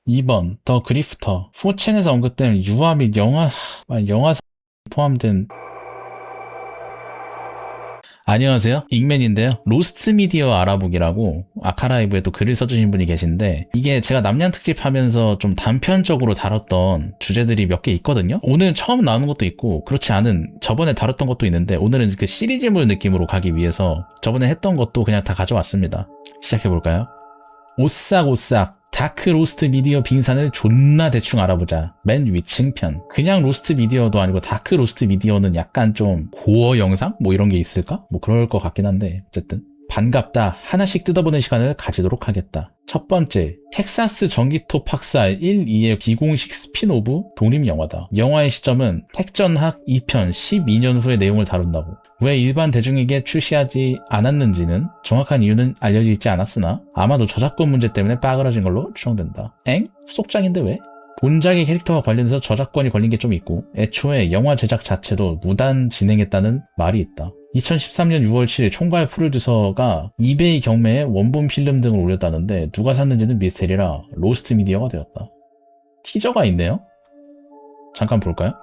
2번 더 그리프터. 4챈에서 언급된 유아 및 영화사 포함된. 안녕하세요, 익맨인데요. 로스트 미디어 알아보기라고 아카라이브에 또 글을 써주신 분이 계신데, 이게 제가 남양 특집 하면서 좀 단편적으로 다뤘던 주제들이 몇 개 있거든요. 오늘 처음 나오는 것도 있고 그렇지 않은 저번에 다뤘던 것도 있는데, 오늘은 그 시리즈물 느낌으로 가기 위해서 저번에 했던 것도 그냥 다 가져왔습니다. 시작해볼까요? 오싹오싹 다크 로스트 미디어 빙산을 존나 대충 알아보자. 맨 위층 편. 그냥 로스트 미디어도 아니고 다크 로스트 미디어는 약간 좀 고어 영상? 뭐 이런 게 있을까? 뭐 그럴 것 같긴 한데, 어쨌든 반갑다. 하나씩 뜯어보는 시간을 가지도록 하겠다. 첫 번째, 텍사스 전기톱 학살 1, 2의 비공식 스핀오브 독립영화다. 영화의 시점은 택전학 2편 12년 후의 내용을 다룬다고. 왜 일반 대중에게 출시하지 않았는지는 정확한 이유는 알려져 있지 않았으나 아마도 저작권 문제 때문에 빠그러진 걸로 추정된다. 엥? 후속작인데 왜? 본작의 캐릭터와 관련해서 저작권이 걸린 게 좀 있고, 애초에 영화 제작 자체도 무단 진행했다는 말이 있다. 2013년 6월 7일 총괄 프로듀서가 이베이 경매에 원본 필름 등을 올렸다는데 누가 샀는지는 미스테리라 로스트 미디어가 되었다. 티저가 있네요? 잠깐 볼까요?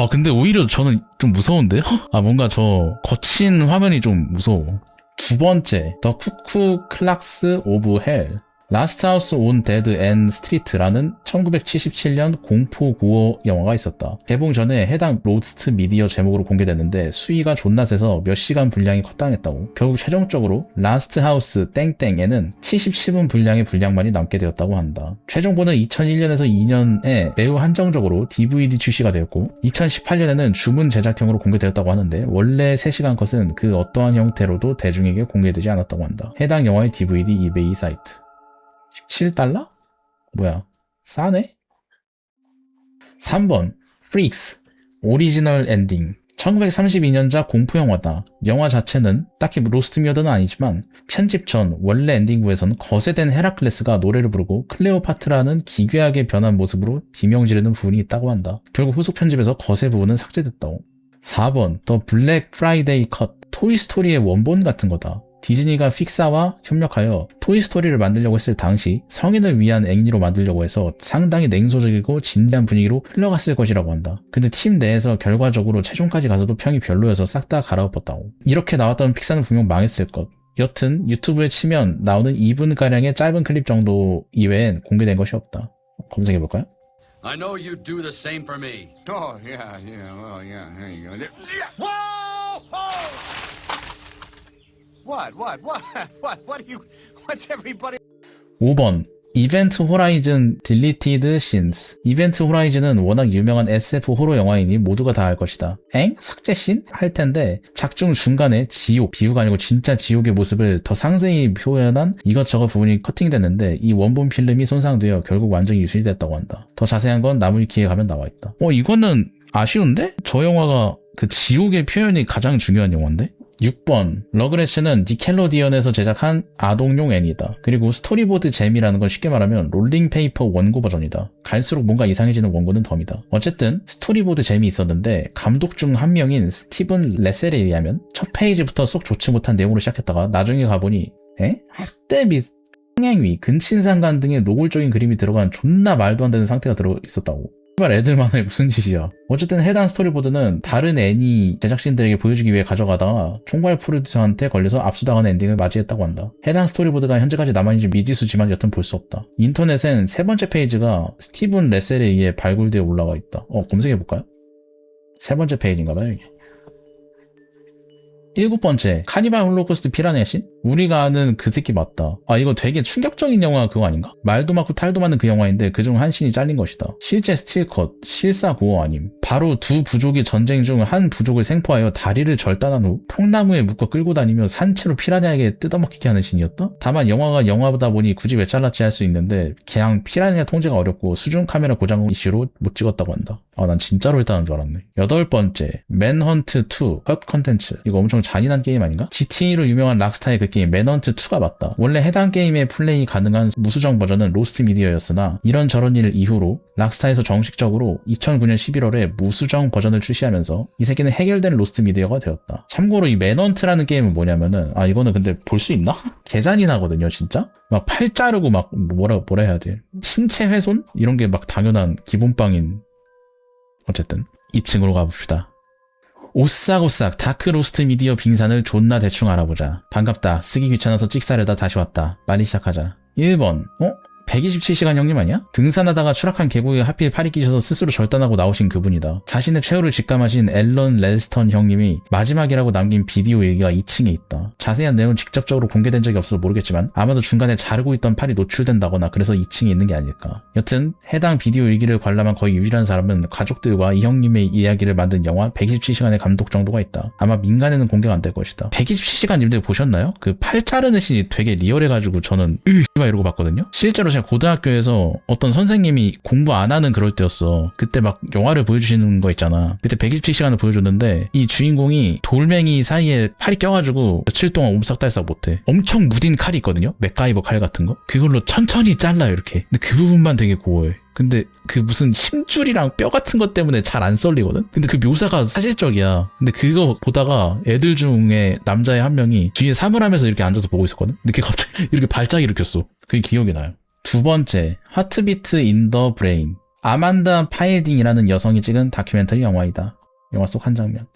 근데 오히려 저는 좀 무서운데? 뭔가 저 거친 화면이 좀 무서워. 두 번째, 더 쿠쿠 클락스 오브 헬. 라스트 하우스 온 데드 앤 스트리트라는 1977년 공포 고어 영화가 있었다. 개봉 전에 해당 로스트 미디어 제목으로 공개됐는데 수위가 존나 세서 몇 시간 분량이 컷당했다고. 결국 최종적으로 라스트 하우스 땡땡에는 77분 분량의 분량만이 남게 되었다고 한다. 최종본은 2001년에서 2년에 매우 한정적으로 DVD 출시가 되었고, 2018년에는 주문 제작형으로 공개되었다고 하는데, 원래 3시간 컷은 그 어떠한 형태로도 대중에게 공개되지 않았다고 한다. 해당 영화의 DVD 이베이 사이트. 17달러? 뭐야, 싸네? 3번 프릭스 오리지널 엔딩. 1932년작 공포영화다. 영화 자체는 딱히 로스트 미어드는 아니지만 편집 전 원래 엔딩부에서는 거세된 헤라클레스가 노래를 부르고 클레오파트라는 기괴하게 변한 모습으로 비명 지르는 부분이 있다고 한다. 결국 후속 편집에서 거세 부분은 삭제됐다고. 4번 더 블랙 프라이데이 컷. 토이스토리의 원본 같은 거다. 디즈니가 픽사와 협력하여 토이스토리를 만들려고 했을 당시 성인을 위한 액리로 만들려고 해서 상당히 냉소적이고 진지한 분위기로 흘러갔을 것이라고 한다. 근데 팀 내에서 결과적으로 최종까지 가서도 평이 별로여서 싹 다 갈아엎었다고. 이렇게 나왔던 픽사는 분명 망했을 것. 여튼 유튜브에 치면 나오는 2분가량의 짧은 클립 정도 이외엔 공개된 것이 없다. 검색해볼까요? I know you do the same for me. Oh, yeah, well, yeah, there you go. Whoa! What are you, what's everybody? 5번 이벤트 호라이즌 딜리티드 신스. 이벤트 호라이즌은 워낙 유명한 SF 호러 영화이니 모두가 다 알 것이다. 엥? 삭제 씬? 할 텐데 작중 중간에 지옥, 비유가 아니고 진짜 지옥의 모습을 더 상세히 표현한 이것저것 부분이 커팅됐는데 이 원본 필름이 손상되어 결국 완전히 유실이 됐다고 한다. 더 자세한 건 나무위키에 가면 나와 있다. 이거는 아쉬운데? 저 영화가 그 지옥의 표현이 가장 중요한 영화인데? 6번 러그레츠는 니켈로디언에서 제작한 아동용 애니다. 그리고 스토리보드 잼이라는 건 쉽게 말하면 롤링페이퍼 원고 버전이다. 갈수록 뭔가 이상해지는 원고는 덤이다. 어쨌든 스토리보드 잼이 있었는데 감독 중 한 명인 스티븐 레셀에 의하면 첫 페이지부터 속 좋지 못한 내용으로 시작했다가 나중에 가보니 학대 및 성행위, 근친상간 등의 노골적인 그림이 들어간 존나 말도 안 되는 상태가 들어 있었다고. 정말 애들만의 무슨 짓이야. 어쨌든 해당 스토리보드는 다른 애니 제작진들에게 보여주기 위해 가져가다가 총괄 프로듀서한테 걸려서 압수당하는 엔딩을 맞이했다고 한다. 해당 스토리보드가 현재까지 남아있는지 미지수지만 여튼 볼 수 없다. 인터넷엔 세 번째 페이지가 스티븐 레셀에 의해 발굴되어 올라와 있다. 검색해볼까요? 세 번째 페이지인가봐요 이게. 7번째 카니발 홀로코스트 피라냐 신? 우리가 아는 그 새끼 맞다. 이거 되게 충격적인 영화 그거 아닌가? 말도 많고 탈도 많은 그 영화인데 그중 한 신이 잘린 것이다. 실제 스틸컷, 실사 고어 아님. 바로 두 부족이 전쟁 중 한 부족을 생포하여 다리를 절단한 후 통나무에 묶어 끌고 다니며 산채로 피라냐에게 뜯어먹히게 하는 신이었다? 다만 영화가 영화보다 보니 굳이 왜 잘랐지 할 수 있는데 그냥 피라냐 통제가 어렵고 수중 카메라 고장 이슈로 못 찍었다고 한다. 난 진짜로 했다는 줄 알았네. 8번째, 맨헌트 2 컷 컨텐츠. 이거 엄청 잔인한 게임 아닌가? GTA로 유명한 락스타의 그 게임 맨헌트 2가 맞다. 원래 해당 게임의 플레이 가능한 무수정 버전은 로스트 미디어였으나 이런저런 일 이후로 락스타에서 정식적으로 2009년 11월에 무수정 버전을 출시하면서 이 새끼는 해결된 로스트 미디어가 되었다. 참고로 이 맨헌트라는 게임은 뭐냐면은 이거는 근데 볼 수 있나? 개잔인하거든요 진짜? 막 팔 자르고 막 뭐라 해야 돼? 신체 훼손? 이런 게 막 당연한 기본빵인. 어쨌든 2층으로 가봅시다. 오싹오싹 다크로스트 미디어 빙산을 존나 대충 알아보자. 반갑다. 쓰기 귀찮아서 찍사려다 다시 왔다. 빨리 시작하자. 1번 127시간 형님 아니야? 등산하다가 추락한 계곡에 하필 팔이 끼셔서 스스로 절단하고 나오신 그분이다. 자신의 최후를 직감하신 앨런 렐스턴 형님이 마지막이라고 남긴 비디오 일기가 2층에 있다. 자세한 내용은 직접적으로 공개된 적이 없어서 모르겠지만 아마도 중간에 자르고 있던 팔이 노출된다거나 그래서 2층에 있는 게 아닐까. 여튼 해당 비디오 일기를 관람한 거의 유일한 사람은 가족들과 이 형님의 이야기를 만든 영화 127시간의 감독 정도가 있다. 아마 민간에는 공개가 안 될 것이다. 127시간 님들 보셨나요? 그 팔 자르는 씬이 되게 리얼해가지고 저는 이러고 봤거든요. 실제로 제가 고등학교에서 어떤 선생님이 공부 안 하는 그럴 때였어. 그때 막 영화를 보여주시는 거 있잖아. 그때 127시간을 보여줬는데 이 주인공이 돌멩이 사이에 팔이 껴가지고 며칠 동안 옴싹달싹 못해. 엄청 무딘 칼이 있거든요. 맥가이버 칼 같은 거. 그걸로 천천히 잘라요 이렇게. 근데 그 부분만 되게 고어해. 근데 그 무슨 힘줄이랑 뼈 같은 것 때문에 잘 안 썰리거든? 근데 그 묘사가 사실적이야. 근데 그거 보다가 애들 중에 남자애 한 명이 뒤에 사물함에서 이렇게 앉아서 보고 있었거든? 근데 걔 갑자기 이렇게 발작이 일으켰어. 그게 기억이 나요. 2번째, 하트비트 인 더 브레인. 아만다 파이딩이라는 여성이 찍은 다큐멘터리 영화이다. 영화 속 한 장면.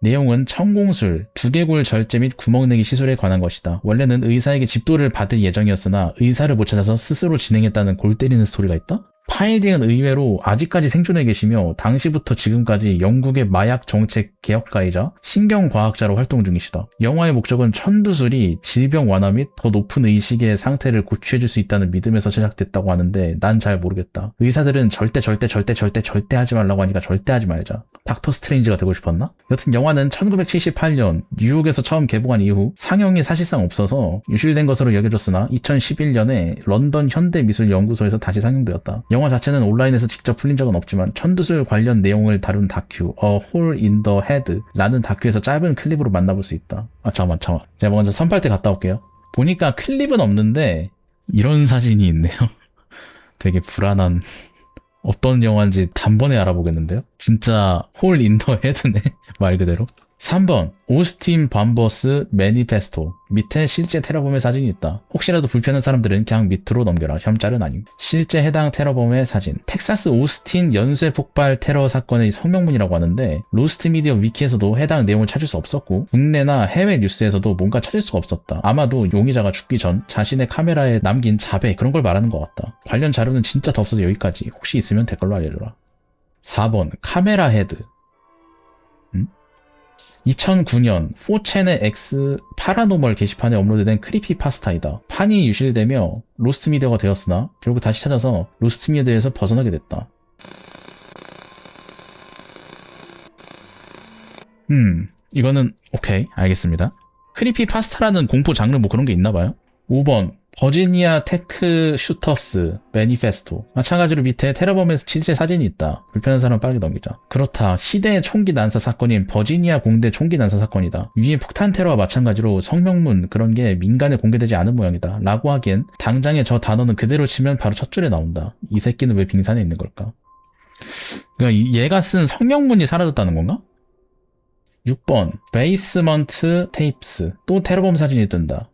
내용은 천공술, 두개골 절제 및 구멍내기 시술에 관한 것이다. 원래는 의사에게 집도를 받을 예정이었으나 의사를 못 찾아서 스스로 진행했다는 골 때리는 스토리가 있다? 파이딩은 의외로 아직까지 생존해 계시며 당시부터 지금까지 영국의 마약 정책 개혁가이자 신경과학자로 활동 중이시다. 영화의 목적은 천두술이 질병 완화 및 더 높은 의식의 상태를 고취해줄 수 있다는 믿음에서 제작됐다고 하는데 난 잘 모르겠다. 의사들은 절대 하지 말라고 하니까 절대 하지 말자. 닥터 스트레인지가 되고 싶었나? 여튼 영화는 1978년 뉴욕에서 처음 개봉한 이후 상영이 사실상 없어서 유실된 것으로 여겨졌으나 2011년에 런던 현대미술연구소에서 다시 상영되었다. 영화 자체는 온라인에서 직접 풀린 적은 없지만 천두술 관련 내용을 다룬 다큐 A Hole in the Head 라는 다큐에서 짧은 클립으로 만나볼 수 있다. 잠깐만 제가 먼저 선발대 갔다 올게요. 보니까 클립은 없는데 이런 사진이 있네요. 되게 불안한. 어떤 영화인지 단번에 알아보겠는데요? 진짜 홀 인 더 헤드네. 말 그대로. 3번 오스틴 밤버스 매니페스토. 밑에 실제 테러범의 사진이 있다. 혹시라도 불편한 사람들은 그냥 밑으로 넘겨라. 혐짤은 아님. 실제 해당 테러범의 사진. 텍사스 오스틴 연쇄 폭발 테러 사건의 성명문이라고 하는데 로스트 미디어 위키에서도 해당 내용을 찾을 수 없었고 국내나 해외 뉴스에서도 뭔가 찾을 수가 없었다. 아마도 용의자가 죽기 전 자신의 카메라에 남긴 자백 그런 걸 말하는 것 같다. 관련 자료는 진짜 더 없어서 여기까지. 혹시 있으면 댓글로 알려줘라. 4번 카메라 헤드. 2009년 4채널 X 파라노멀 게시판에 업로드된 크리피파스타이다. 판이 유실되며 로스트 미디어가 되었으나 결국 다시 찾아서 로스트 미디어에서 벗어나게 됐다. 이거는 오케이 알겠습니다. 크리피파스타라는 공포 장르 뭐 그런 게 있나봐요. 5번 버지니아 테크 슈터스 매니페스토. 마찬가지로 밑에 테러범의 실제 사진이 있다. 불편한 사람은 빠르게 넘기자. 그렇다. 시대의 총기 난사 사건인 버지니아 공대 총기 난사 사건이다. 위에 폭탄 테러와 마찬가지로 성명문 그런 게 민간에 공개되지 않은 모양이다. 라고 하기엔 당장에 저 단어는 그대로 치면 바로 첫 줄에 나온다. 이 새끼는 왜 빙산에 있는 걸까? 그러니까 얘가 쓴 성명문이 사라졌다는 건가? 6번 베이스먼트 테이프스. 또 테러범 사진이 뜬다.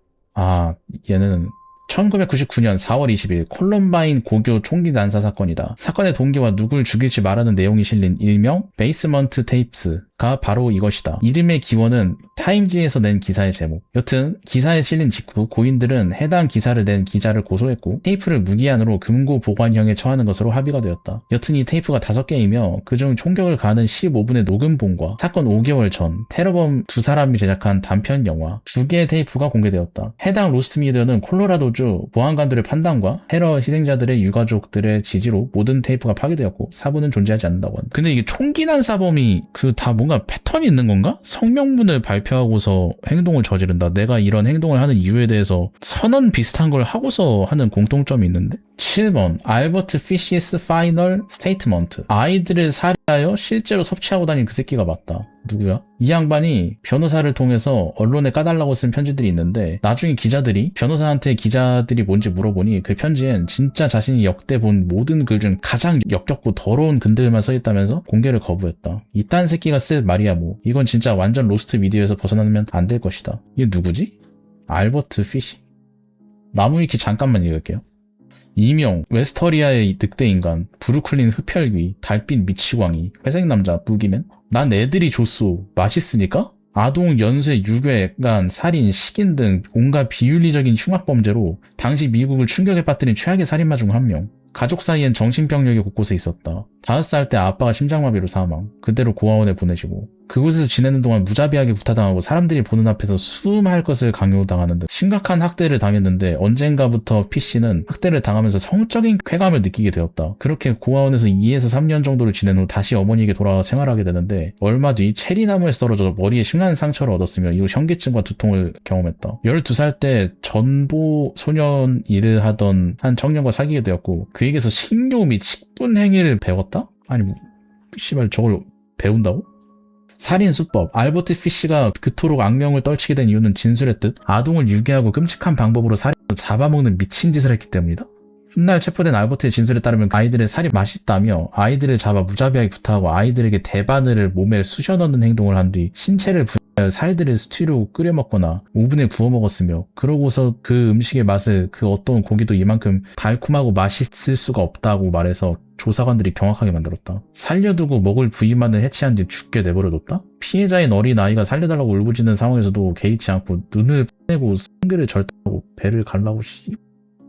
얘는 1999년 4월 20일 콜럼바인 고교 총기 난사 사건이다. 사건의 동기와 누굴 죽일지 말하는 내용이 실린 일명 베이스먼트 테이프스 가 바로 이것이다. 이름의 기원은 타임지에서 낸 기사의 제목. 여튼 기사에 실린 직후 고인들은 해당 기사를 낸 기자를 고소했고 테이프를 무기한으로 금고 보관형에 처하는 것으로 합의가 되었다. 여튼 이 테이프가 5개이며 그중 총격을 가하는 15분의 녹음본과 사건 5개월 전 테러범 2사람이 제작한 단편 영화 2개의 테이프가 공개되었다. 해당 로스트 미디어는 콜로라도주 보안관들의 판단과 테러 희생자들의 유가족들의 지지로 모든 테이프가 파괴되었고 사본은 존재하지 않는다고 한다. 근데 이게 총기 난 사범이 다 뭔가 패턴이 있는 건가? 성명문을 발표하고서 행동을 저지른다. 내가 이런 행동을 하는 이유에 대해서 선언 비슷한 걸 하고서 하는 공통점이 있는데? 7번 알버트 피시스 파이널 스테이트먼트. 아이들을 살해하여 실제로 섭취하고 다닌 그 새끼가 맞다. 누구야? 이 양반이 변호사를 통해서 언론에 까달라고 쓴 편지들이 있는데 나중에 기자들이 변호사한테 기자들이 뭔지 물어보니 그 편지엔 진짜 자신이 역대 본 모든 글 중 가장 역겹고 더러운 글들만 써있다면서 공개를 거부했다. 이딴 새끼가 쓸 말이야 뭐. 이건 진짜 완전 로스트 미디어에서 벗어나면 안 될 것이다. 이게 누구지? 알버트 피시. 나무위키 잠깐만 읽을게요. 이명, 웨스터리아의 늑대인간, 브루클린 흡혈귀, 달빛 미치광이, 회색남자, 무기맨? 난 애들이 줬소. 맛있으니까? 아동, 연쇄, 유괴간, 살인, 식인 등 온갖 비윤리적인 흉악범죄로 당시 미국을 충격에 빠뜨린 최악의 살인마 중 한 명. 가족 사이엔 정신병력이 곳곳에 있었다. 5살 때 아빠가 심장마비로 사망. 그대로 고아원에 보내지고 그곳에서 지내는 동안 무자비하게 구타당하고 사람들이 보는 앞에서 수음할 것을 강요당하는 등 심각한 학대를 당했는데 언젠가부터 PC는 학대를 당하면서 성적인 쾌감을 느끼게 되었다. 그렇게 고아원에서 2에서 3년 정도를 지낸 후 다시 어머니에게 돌아와 생활하게 되는데 얼마 뒤 체리나무에서 떨어져 머리에 심한 상처를 얻었으며 이후 현기증과 두통을 경험했다. 12살 때 전보 소년 일을 하던 한 청년과 사귀게 되었고 그에게서 식료 및 식분 행위를 배웠다? 아니 씨발 저걸 배운다고? 살인 수법. 알버트 피시가 그토록 악명을 떨치게 된 이유는 진술의 뜻 아동을 유괴하고 끔찍한 방법으로 살인해서 잡아먹는 미친 짓을 했기 때문이다. 훗날 체포된 알버트의 진술에 따르면 아이들의 살이 맛있다며 아이들을 잡아 무자비하게 구타하고 아이들에게 대바늘을 몸에 쑤셔 넣는 행동을 한 뒤 신체를 분해하여 살들을 스튜로 끓여 먹거나 오븐에 구워 먹었으며 그러고서 그 음식의 맛을 그 어떤 고기도 이만큼 달콤하고 맛있을 수가 없다고 말해서 조사관들이 경악하게 만들었다. 살려두고 먹을 부위만을 해치한 뒤 죽게 내버려뒀다? 피해자인 어린 아이가 살려달라고 울부짖는 상황에서도 개의치 않고 눈을 내고 성기를 절단하고 배를 갈라고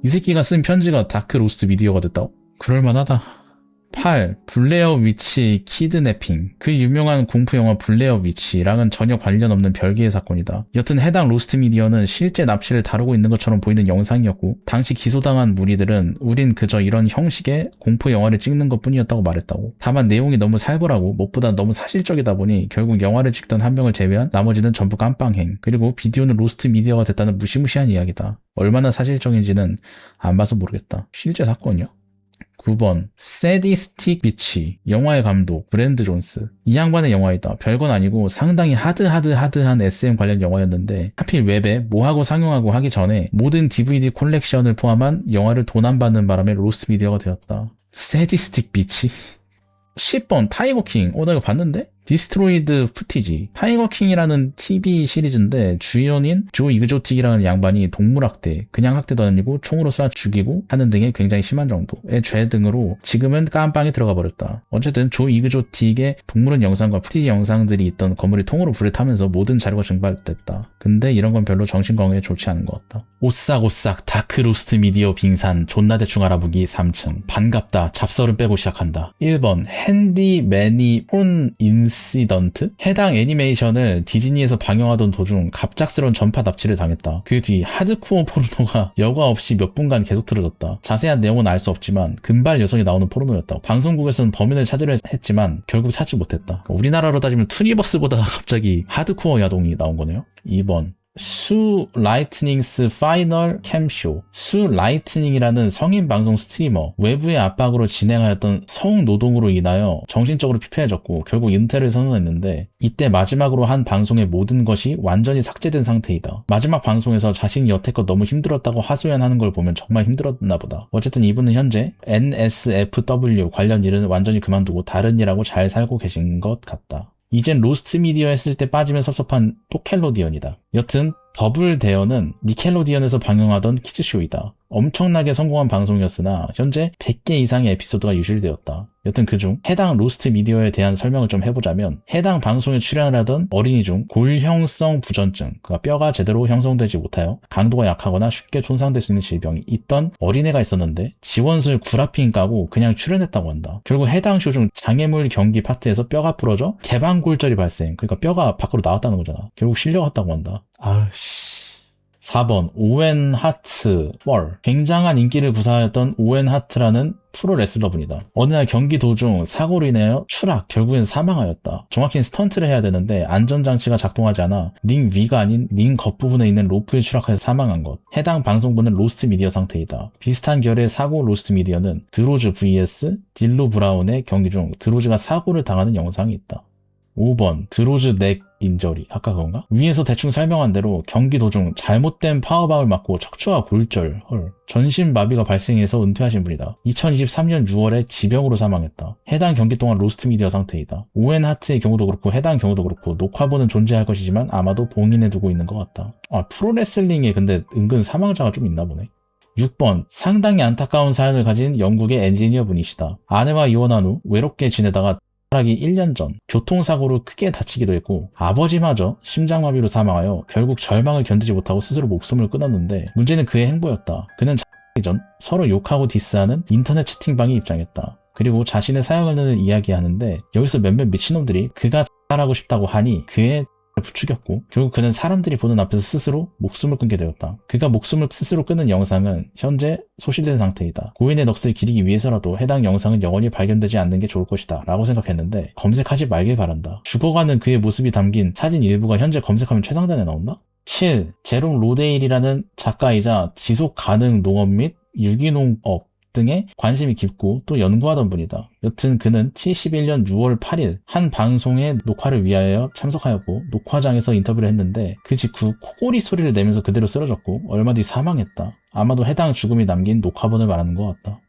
이 새끼가 쓴 편지가 다크 로스트 미디어가 됐다고? 그럴만하다. 8. 블레어 위치 키드내핑. 그 유명한 공포영화 블레어 위치랑은 전혀 관련 없는 별개의 사건이다. 여튼 해당 로스트 미디어는 실제 납치를 다루고 있는 것처럼 보이는 영상이었고 당시 기소당한 무리들은 우린 그저 이런 형식의 공포영화를 찍는 것뿐이었다고 말했다고. 다만 내용이 너무 살벌하고 무엇보다 너무 사실적이다 보니 결국 영화를 찍던 한 명을 제외한 나머지는 전부 깜빵행. 그리고 비디오는 로스트 미디어가 됐다는 무시무시한 이야기다. 얼마나 사실적인지는 안 봐서 모르겠다. 실제 사건이요? 9번 세디스틱 비치. 영화의 감독 브랜드 존스. 이 양반의 영화이다. 별건 아니고 상당히 하드한 SM 관련 영화였는데 하필 웹에 뭐하고 상영하고 하기 전에 모든 DVD 콜렉션을 포함한 영화를 도난받는 바람에 로스트 미디어가 되었다. 세디스틱 비치. 10번 타이거 킹. 나 이거 봤는데? 디스트로이드 푸티지. 타이거 킹이라는 TV 시리즈인데 주연인 조 이그조틱이라는 양반이 동물학대, 그냥 학대도 아니고 총으로 쏴 죽이고 하는 등의 굉장히 심한 정도의 죄 등으로 지금은 깜빵에 들어가 버렸다. 어쨌든 조 이그조틱의 동물원 영상과 푸티지 영상들이 있던 건물이 통으로 불에 타면서 모든 자료가 증발됐다. 근데 이런 건 별로 정신건강에 좋지 않은 것 같다. 오싹오싹 다크 로스트 미디어 빙산 존나 대충 알아보기 3층. 반갑다. 잡설은 빼고 시작한다. 1번 핸디 매니 폰 인시던트? 해당 애니메이션을 디즈니에서 방영하던 도중 갑작스러운 전파 납치를 당했다. 그 뒤 하드코어 포르노가 여과 없이 몇 분간 계속 틀어졌다. 자세한 내용은 알 수 없지만 금발 여성이 나오는 포르노였다. 방송국에서는 범인을 찾으려 했지만 결국 찾지 못했다. 우리나라로 따지면 투니버스보다 갑자기 하드코어 야동이 나온 거네요. 2번 수 라이트닝스 파이널 캠쇼. 수 라이트닝이라는 성인 방송 스트리머, 외부의 압박으로 진행하였던 성노동으로 인하여 정신적으로 피폐해졌고 결국 은퇴를 선언했는데 이때 마지막으로 한 방송의 모든 것이 완전히 삭제된 상태이다. 마지막 방송에서 자신이 여태껏 너무 힘들었다고 하소연하는 걸 보면 정말 힘들었나 보다. 어쨌든 이분은 현재 NSFW 관련 일은 완전히 그만두고 다른 일하고 잘 살고 계신 것 같다. 이젠 로스트 미디어 했을 때 빠지면 섭섭한 또켈로디언이다. 여튼 더블 데어는 니켈로디언에서 방영하던 키즈쇼이다. 엄청나게 성공한 방송이었으나 현재 100개 이상의 에피소드가 유실되었다. 여튼 그중 해당 로스트 미디어에 대한 설명을 좀 해보자면 해당 방송에 출연을 하던 어린이 중 골형성 부전증, 그러니까 뼈가 제대로 형성되지 못하여 강도가 약하거나 쉽게 손상될 수 있는 질병이 있던 어린애가 있었는데 지원술 구라핑 까고 그냥 출연했다고 한다. 결국 해당 쇼 중 장애물 경기 파트에서 뼈가 부러져 개방골절이 발생, 그러니까 뼈가 밖으로 나왔다는 거잖아. 결국 실려갔다고 한다. 아우씨. 4번 오웬 하트 뻘. 굉장한 인기를 구사하였던 오웬 하트라는 프로 레슬러분이다. 어느 날 경기 도중 사고로 인하여 추락, 결국엔 사망하였다. 정확히는 스턴트를 해야 되는데 안전장치가 작동하지 않아 링 위가 아닌 링 겉부분에 있는 로프에 추락해서 사망한 것. 해당 방송분은 로스트 미디어 상태이다. 비슷한 결의 사고 로스트 미디어는 드로즈 vs 딜로 브라운의 경기 중 드로즈가 사고를 당하는 영상이 있다. 5번 드로즈 넥 인저리. 아까 그건가? 위에서 대충 설명한 대로 경기 도중 잘못된 파워밤을 맞고 척추와 골절, 전신마비가 발생해서 은퇴하신 분이다. 2023년 6월에 지병으로 사망했다. 해당 경기 동안 로스트 미디어 상태이다. 오웬 하트의 경우도 그렇고 해당 경우도 그렇고 녹화본은 존재할 것이지만 아마도 봉인해 두고 있는 것 같다. 프로레슬링에 근데 은근 사망자가 좀 있나 보네. 6번 상당히 안타까운 사연을 가진 영국의 엔지니어 분이시다. 아내와 이혼한 후 외롭게 지내다가 하기 1년 전 교통사고로 크게 다치기도 했고 아버지마저 심장마비로 사망하여 결국 절망을 견디지 못하고 스스로 목숨을 끊었는데 문제는 그의 행보였다. 그는 자기 전 서로 욕하고 디스하는 인터넷 채팅방에 입장했다. 그리고 자신의 사연을 이야기하는데 여기서 몇몇 미친놈들이 그가 하고 싶다고 하니 그의 부추겼고 결국 그는 사람들이 보는 앞에서 스스로 목숨을 끊게 되었다. 그가 목숨을 스스로 끊는 영상은 현재 소실된 상태이다. 고인의 넋을 기리기 위해서라도 해당 영상은 영원히 발견되지 않는 게 좋을 것이다 라고 생각했는데 검색하지 말길 바란다. 죽어가는 그의 모습이 담긴 사진 일부가 현재 검색하면 최상단에 나온다? 7. 제롬 로데일이라는 작가이자 지속가능 농업 및 유기농업 등에 관심이 깊고 또 연구하던 분이다. 여튼 그는 71년 6월 8일 한 방송의 녹화를 위하여 참석하였고 녹화장에서 인터뷰를 했는데 그 직후 코골이 소리를 내면서 그대로 쓰러졌고 얼마 뒤 사망했다. 아마도 해당 죽음이 남긴 녹화본을 말하는 것 같다.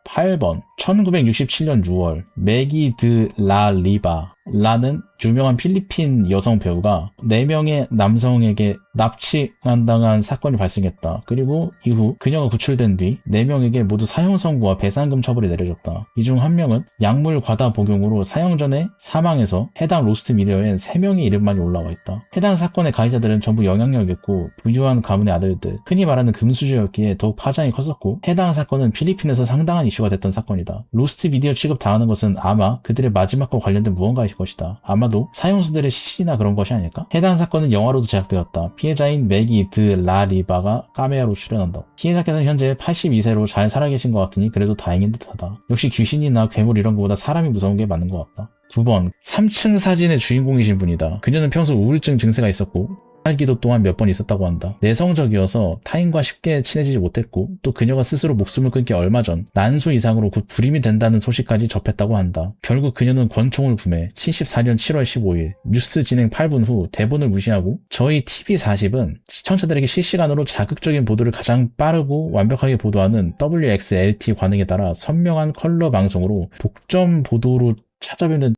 8번 1967년 6월 메기 드 라 리바라는 유명한 필리핀 여성 배우가 4명의 남성에게 납치당한 사건이 발생했다. 그리고 이후 그녀가 구출된 뒤 4명에게 모두 사형 선고와 배상금 처벌이 내려졌다. 이 중 1명은 약물 과다 복용으로 사형 전에 사망해서 해당 로스트 미디어엔 3명의 이름만이 올라와 있다. 해당 사건의 가해자들은 전부 영향력 있고 부유한 가문의 아들들, 흔히 말하는 금수저였기에 더욱 파장이 컸었고 해당 사건은 필리핀에서 상당한 이슈가 됐던 사건이다. 로스트 미디어 취급당하는 것은 아마 그들의 마지막과 관련된 무언가일 것이다. 아마도 사형수들의 시신이나 그런 것이 아닐까? 해당 사건은 영화로도 제작되었다. 피해자인 메기 드 라 리바가 카메오로 출연한다. 피해자께서는 현재 82세로 잘 살아계신 것 같으니 그래도 다행인 듯하다. 역시 귀신이나 괴물 이런 것보다 사람이 무서운 게 맞는 것 같다. 9번 3층 사진의 주인공이신 분이다. 그녀는 평소 우울증 증세가 있었고 살기도 또한 몇 번 있었다고 한다. 내성적이어서 타인과 쉽게 친해지지 못했고 또 그녀가 스스로 목숨을 끊기 얼마 전 난소 이상으로 곧 불임이 된다는 소식까지 접했다고 한다. 결국 그녀는 권총을 구매 74년 7월 15일 뉴스 진행 8분 후 대본을 무시하고 저희 TV40은 시청자들에게 실시간으로 자극적인 보도를 가장 빠르고 완벽하게 보도하는 WXLT 관행에 따라 선명한 컬러 방송으로 독점 보도로 찾아뵙는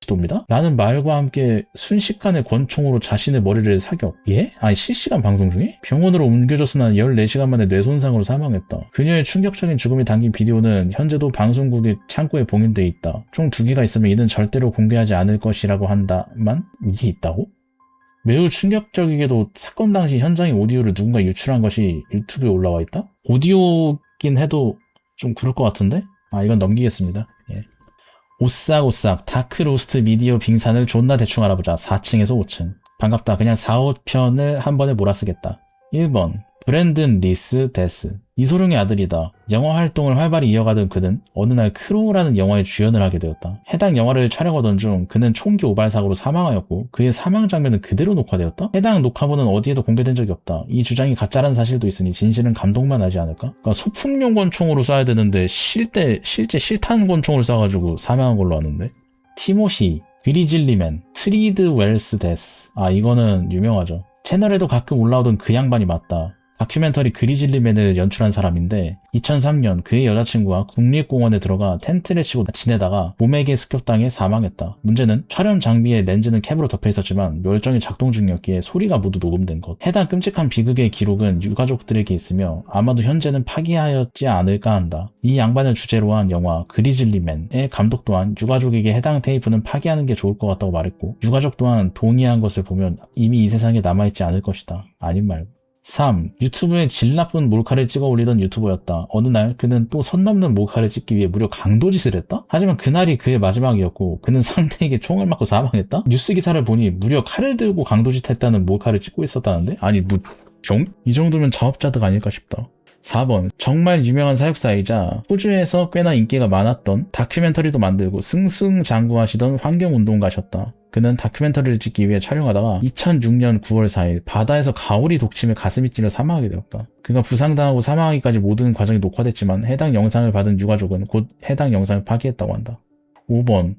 입니다. 라는 말과 함께 순식간에 권총으로 자신의 머리를 사격. 예? 아니 실시간 방송 중에? 병원으로 옮겨졌으나 14시간 만에 뇌손상으로 사망했다. 그녀의 충격적인 죽음이 담긴 비디오는 현재도 방송국의 창고에 봉인돼 있다. 총 2개가 있으면 이는 절대로 공개하지 않을 것이라고 한다만 이게 있다고? 매우 충격적이게도 사건 당시 현장의 오디오를 누군가 유출한 것이 유튜브에 올라와 있다? 오디오긴 해도 좀 그럴 것 같은데? 이건 넘기겠습니다. 예. 오싹오싹 다크로스트 미디어 빙산을 존나 대충 알아보자. 4층에서 5층. 반갑다. 그냥 4, 5편을 한 번에 몰아쓰겠다. 1번 브랜든 리스 데스. 이소룡의 아들이다. 영화 활동을 활발히 이어가던 그는 어느 날 크로우라는 영화에 주연을 하게 되었다. 해당 영화를 촬영하던 중 그는 총기 오발 사고로 사망하였고 그의 사망 장면은 그대로 녹화되었다? 해당 녹화본은 어디에도 공개된 적이 없다. 이 주장이 가짜라는 사실도 있으니 진실은 감동만 하지 않을까? 그러니까 소품용 권총으로 쏴야 되는데 실제 실탄 권총을 쏴가지고 사망한 걸로 아는데. 티모시 그리즐리맨 트리드 웰스 데스. 이거는 유명하죠. 채널에도 가끔 올라오던 그 양반이 맞다. 다큐멘터리 그리즐리맨을 연출한 사람인데 2003년 그의 여자친구와 국립공원에 들어가 텐트를 치고 지내다가 몸에게 습격당해 사망했다. 문제는 촬영 장비의 렌즈는 캡으로 덮여 있었지만 멸종이 작동 중이었기에 소리가 모두 녹음된 것. 해당 끔찍한 비극의 기록은 유가족들에게 있으며 아마도 현재는 파기하였지 않을까 한다. 이 양반을 주제로 한 영화 그리즐리맨의 감독 또한 유가족에게 해당 테이프는 파기하는 게 좋을 것 같다고 말했고 유가족 또한 동의한 것을 보면 이미 이 세상에 남아있지 않을 것이다. 아님 말고. 3. 유튜브에 질 나쁜 몰카를 찍어 올리던 유튜버였다. 어느 날 그는 또 선 넘는 몰카를 찍기 위해 무려 강도짓을 했다? 하지만 그날이 그의 마지막이었고 그는 상대에게 총을 맞고 사망했다? 뉴스 기사를 보니 무려 칼을 들고 강도짓 했다는 몰카를 찍고 있었다는데? 아니 이 정도면 자업자득 아닐까 싶다. 4번. 정말 유명한 사육사이자 호주에서 꽤나 인기가 많았던 다큐멘터리도 만들고 승승장구하시던 환경운동가셨다. 그는 다큐멘터리를 찍기 위해 촬영하다가 2006년 9월 4일 바다에서 가오리 독침에 가슴이 찔려 사망하게 되었다. 그가 부상당하고 사망하기까지 모든 과정이 녹화됐지만 해당 영상을 받은 유가족은 곧 해당 영상을 파기했다고 한다. 5번.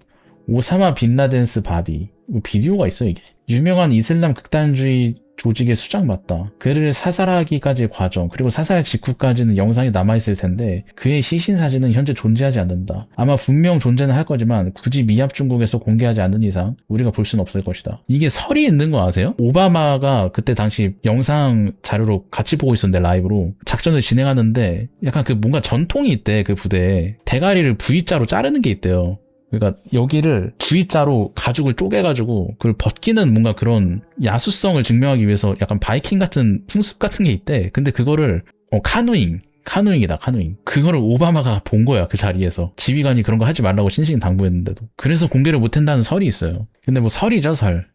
오사마 빈라덴스 바디. 비디오가 있어 이게. 유명한 이슬람 극단주의 조직의 수장 맞다. 그를 사살하기까지의 과정 그리고 사살 직후까지는 영상이 남아있을 텐데 그의 시신 사진은 현재 존재하지 않는다. 아마 분명 존재는 할 거지만 굳이 미합 중국에서 공개하지 않는 이상 우리가 볼 수는 없을 것이다. 이게 설이 있는 거 아세요? 오바마가 그때 당시 영상 자료로 같이 보고 있었는데 라이브로 작전을 진행하는데 약간 그 뭔가 전통이 있대. 그 부대에 대가리를 V자로 자르는 게 있대요. 그러니까 여기를 V자로 가죽을 쪼개가지고 그걸 벗기는 뭔가 그런 야수성을 증명하기 위해서 약간 바이킹 같은 풍습 같은 게 있대. 근데 그거를 카누잉이다. 그거를 오바마가 본 거야. 그 자리에서. 지휘관이 그런 거 하지 말라고 신신 당부했는데도. 그래서 공개를 못한다는 설이 있어요. 근데 뭐 설이죠 설.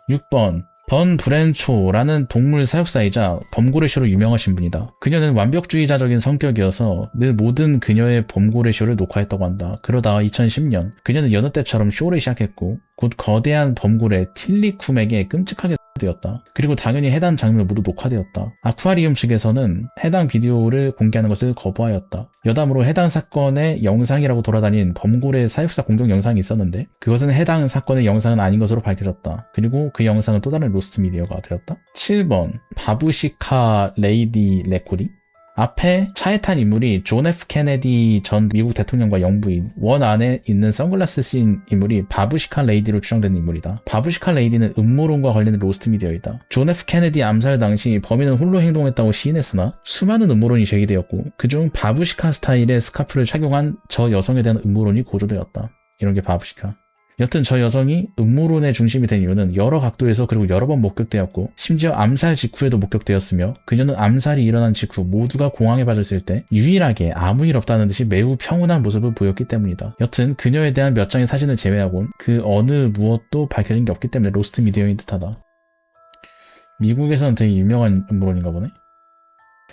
6번. 던 브렌초라는 동물 사육사이자 범고래쇼로 유명하신 분이다. 그녀는 완벽주의자적인 성격이어서 늘 모든 그녀의 범고래쇼를 녹화했다고 한다. 그러다가 2010년 그녀는 여느 때처럼 쇼를 시작했고 곧 거대한 범고래 틸리쿰에게 끔찍하게 되었다. 그리고 당연히 해당 장면을 모두 녹화되었다. 아쿠아리움 측에서는 해당 비디오를 공개하는 것을 거부하였다. 여담으로 해당 사건의 영상이라고 돌아다닌 범고래 사육사 공격 영상이 있었는데 그것은 해당 사건의 영상은 아닌 것으로 밝혀졌다. 그리고 그 영상은 또 다른 로스트 미디어가 되었다. 7번 바부시카 레이디 레코딩. 앞에 차에 탄 인물이 존 F 케네디 전 미국 대통령과 영부인, 원 안에 있는 선글라스 씬 인물이 바부시카 레이디로 추정되는 인물이다. 바부시카 레이디는 음모론과 관련된 로스트 미디어이다. 존 F 케네디 암살 당시 범인은 홀로 행동했다고 시인했으나 수많은 음모론이 제기되었고 그중 바부시카 스타일의 스카프를 착용한 저 여성에 대한 음모론이 고조되었다. 이런 게 바부시카. 여튼 저 여성이 음모론의 중심이 된 이유는 여러 각도에서 그리고 여러 번 목격되었고 심지어 암살 직후에도 목격되었으며 그녀는 암살이 일어난 직후 모두가 공황에 빠졌을 때 유일하게 아무 일 없다는 듯이 매우 평온한 모습을 보였기 때문이다. 여튼 그녀에 대한 몇 장의 사진을 제외하곤 그 어느 무엇도 밝혀진 게 없기 때문에 로스트 미디어인 듯하다. 미국에서는 되게 유명한 음모론인가 보네.